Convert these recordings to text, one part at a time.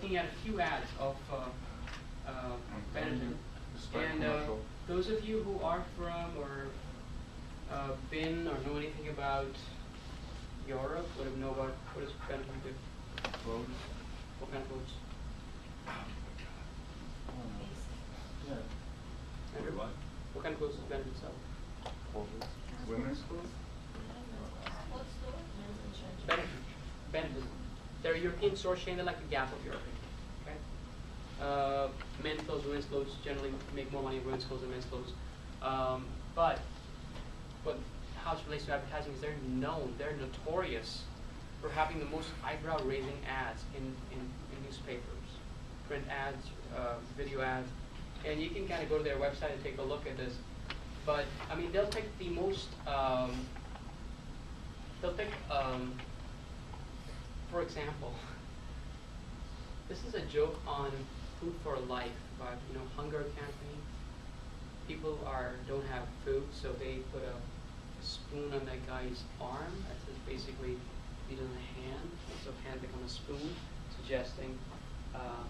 looking at a few ads of Benetton. And those of you who are from or been or know anything about Europe would know about what does Benetton do? Clothes. What kind of clothes? Yeah. Andrew? What kind of clothes does Benetton sell? Clothes. Women's clothes. Benetton. They're a European store chain. They're like the Gap of Europe. Okay. Men's clothes, women's clothes generally make more money in women's clothes than men's clothes. But how it relates to advertising is they're known, they're notorious for having the most eyebrow-raising ads in newspapers, print ads, video ads, and you can kind of go to their website and take a look at this. But I mean, they'll take the most, for example, this is a joke on Food for Life, about hunger campaign. People don't have food, so they put a spoon on that guy's arm. That says basically feed on the hand, so hand become a spoon, suggesting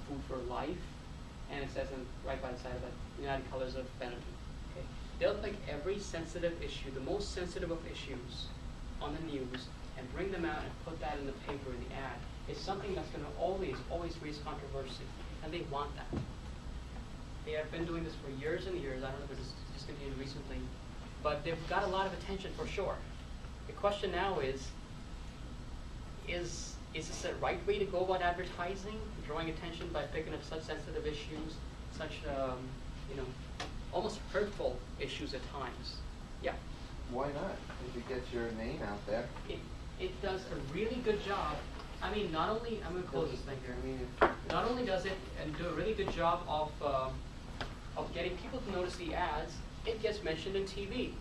food for life. And it says right by the side of that, United Colors of Benetton. Okay, they'll take every sensitive issue, the most sensitive of issues, on the news, and bring them out and put that in the paper in the ad. It's something that's going to always raise controversy, and they want that. They have been doing this for years and years. I don't know if it's discontinued recently, but they've got a lot of attention for sure. The question now is this the right way to go about advertising, drawing attention by picking up such sensitive issues, such almost hurtful issues at times? Yeah. Why not? If it gets your name out there. It does a really good job. I mean, not only, I'm going to close this thing here. Not only does it do a really good job of getting people to notice the ads, it gets mentioned in TV.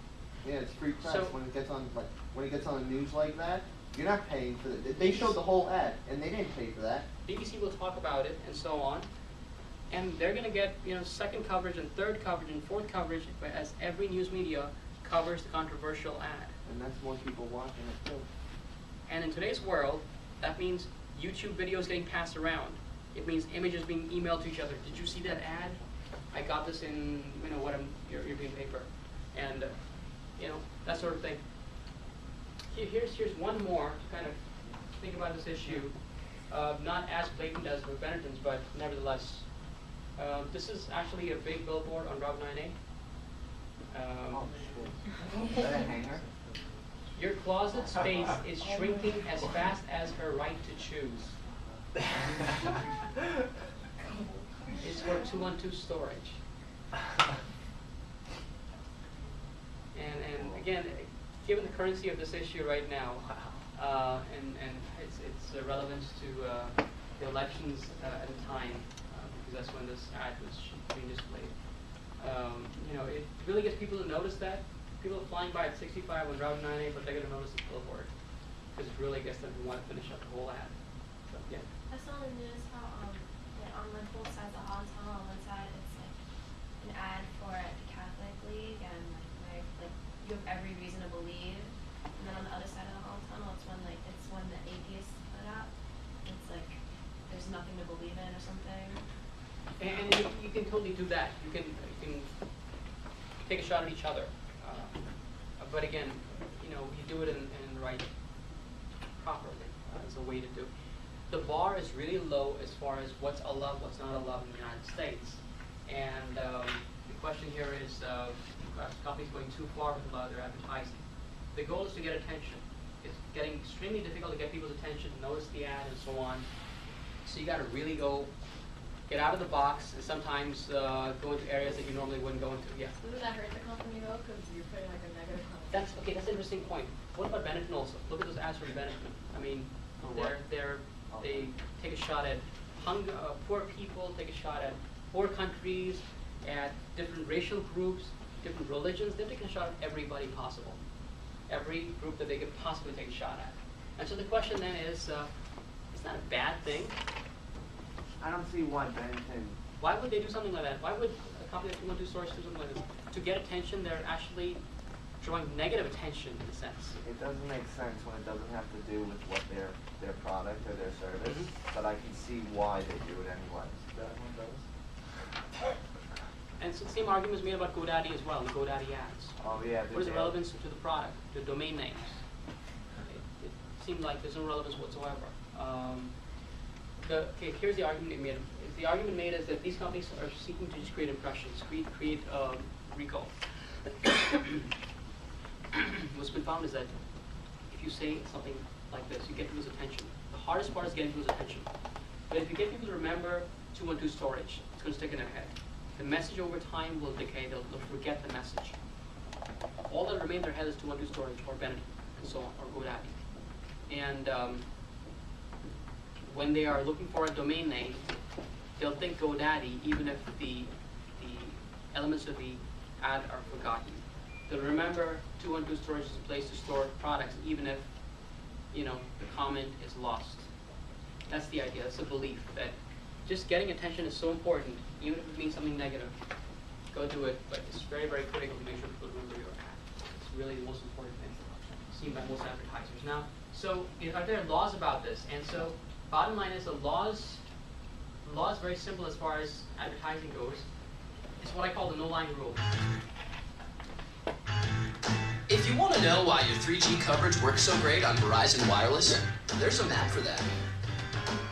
Yeah, it's free press. So, when it gets on the news like that, you're not paying for it. They showed the whole ad, and they didn't pay for that. BBC will talk about it, and so on. And they're going to get second coverage and third coverage and fourth coverage as every news media covers the controversial ad. And that's more people watching it too. And in today's world, that means YouTube videos getting passed around. It means images being emailed to each other. Did you see that ad? I got this in European paper, and that sort of thing. Here's one more to kind of think about this issue. Not as blatant as with Benetton's, but nevertheless, this is actually a big billboard on Route 9A. Is that a hanger? Your closet space is shrinking as fast as her right to choose. It's for 212 storage. And again, given the currency of this issue right now, and its relevance to the elections at the time, because that's when this ad was being displayed, it really gets people to notice that. People are flying by at 65 on Route 9A, but they're going to notice the billboard, because it really gets them to want to finish up the whole ad. So, yeah. I saw in the news how on both sides of the tunnel, on one side it's like an ad for the Catholic League, and like you have every reason to believe, and then on the other side of the tunnel it's one the atheists put up. It's like there's nothing to believe in or something. And you can totally do that. You can take a shot at each other. But again, you do it in the right, properly as a way to do it. The bar is really low as far as what's allowed, what's not allowed in the United States. And the question here is, companies going too far with their advertising. The goal is to get attention. It's getting extremely difficult to get people's attention, to notice the ad, and so on. So you got to really get out of the box, and sometimes go into areas that you normally wouldn't go into. Yeah. Doesn't that hurt the company though? Because you're putting like a negative connotation. That's okay. That's an interesting point. What about Benetton also? Look at those ads for Benetton. I mean, they take a shot at poor people, take a shot at poor countries, at different racial groups, different religions. They're taking a shot at everybody possible, every group that they could possibly take a shot at. And so the question then is that a bad thing? I don't see why Benetton. Why would they do something like that? Why would a company that 212 Storage do something like this? To get attention, they're actually drawing negative attention in a sense. It doesn't make sense when it doesn't have to do with what their product or their service, but I can see why they do it anyways. That one does. And so the same argument is made about GoDaddy as well, the GoDaddy ads. Oh yeah. What is the relevance to the product, the domain names? It seemed like there's no relevance whatsoever. Here's the argument made. The argument made is that these companies are seeking to just create impressions, create recall. What's been found is that if you say something like this, you get people's attention. The hardest part is getting people's attention. But if you get people to remember 212 storage, it's going to stick in their head. The message over time will decay. They'll forget the message. All that remains in their head is 212 storage, or Benedict, and so on, or GoDaddy. And when they are looking for a domain name, they'll think GoDaddy, even if the elements of the ad are forgotten. They'll remember 212 storage is a place to store products, even if the comment is lost. That's the idea. That's the belief that just getting attention is so important, even if it means something negative. Go do it, but it's very, very critical to make sure people remember your ad. It's really the most important thing seen by most advertisers. Now, so are there laws about this? And so, bottom line is the law is very simple as far as advertising goes. It's what I call the no-line rule. If you want to know why your 3G coverage works so great on Verizon Wireless, there's a map for that.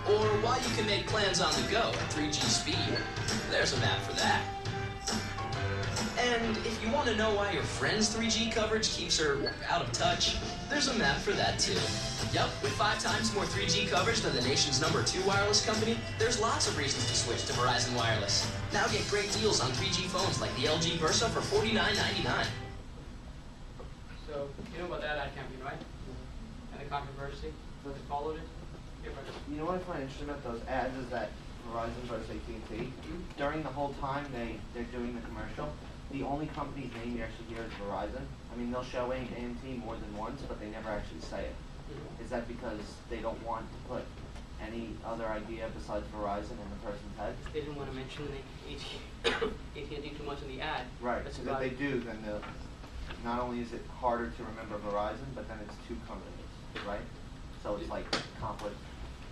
Or why you can make plans on the go at 3G speed, there's a map for that. And if you want to know why your friend's 3G coverage keeps her out of touch, there's a map for that too. Yup, with 5 times more 3G coverage than the nation's #2 wireless company, there's lots of reasons to switch to Verizon Wireless. Now get great deals on 3G phones like the LG Versa for $49.99. So, you know about that ad campaign, right? And the controversy that followed it? You know what I find interesting about those ads is that Verizon versus AT&T, during the whole time they're doing the commercial, the only company's name you actually hear is Verizon. I mean, they'll show AT&T more than once, but they never actually say it. Is that because they don't want to put any other idea besides Verizon in the person's head? They didn't want to mention AT&T too much in the ad. Right, That's so about if they it. do, then not only is it harder to remember Verizon, but then it's 2 companies, right? So it's like conflict.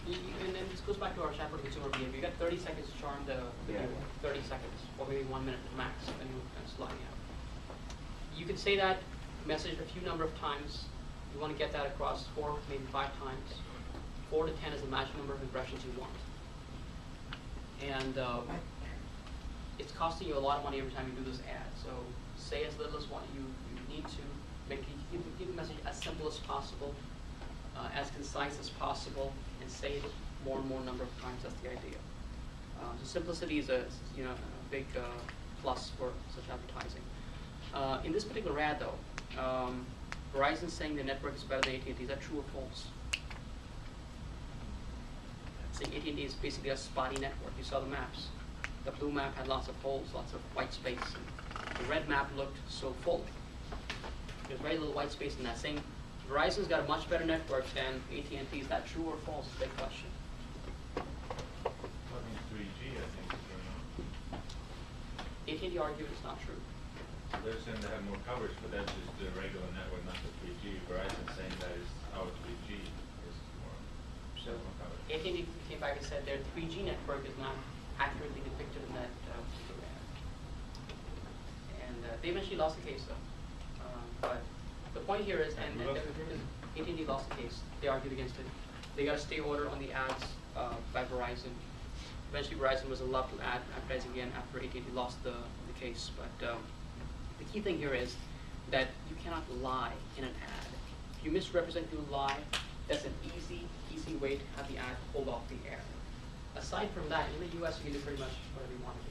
And then this goes back to our chapter on consumer behavior. You got 30 seconds to charm the viewer. 30 seconds, or maybe 1 minute max, depending on kind of sliding out. You can say that message a few number of times. You want to get that across 4, maybe 5 times. 4 to 10 is the magic number of impressions you want. And it's costing you a lot of money every time you do this ad. So say as little as what you need to. Keep the message as simple as possible, as concise as possible, and say it more and more number of times. That's the idea. So simplicity is a big plus for such advertising. In this particular ad, though, Verizon's saying the network is better than AT&T. Is that true or false? Saying AT&T is basically a spotty network. You saw the maps. The blue map had lots of holes, lots of white space. And the red map looked so full. There's very little white space in that. Saying Verizon's got a much better network than AT&T. Is that true or false? Is a big question. That means 3G, I think, is going on. AT&T argued it's not true. They're saying they have more coverage, but that's just the regular network, not the 3G. Verizon's saying that is our 3G is So more coverage. AT&T came back and said their 3G network is not accurately depicted in that particular ad. And they eventually lost the case, though. But the point here is, and AT&T lost the case. They argued against it. They got a stay order on the ads by Verizon. Eventually, Verizon was allowed to advertise again after AT&T lost the case. But the key thing here is that you cannot lie in an ad. If you misrepresent, you lie. That's an easy way to have the ad pulled off the air. Aside from that, in the U.S., you can do pretty much whatever you want to do.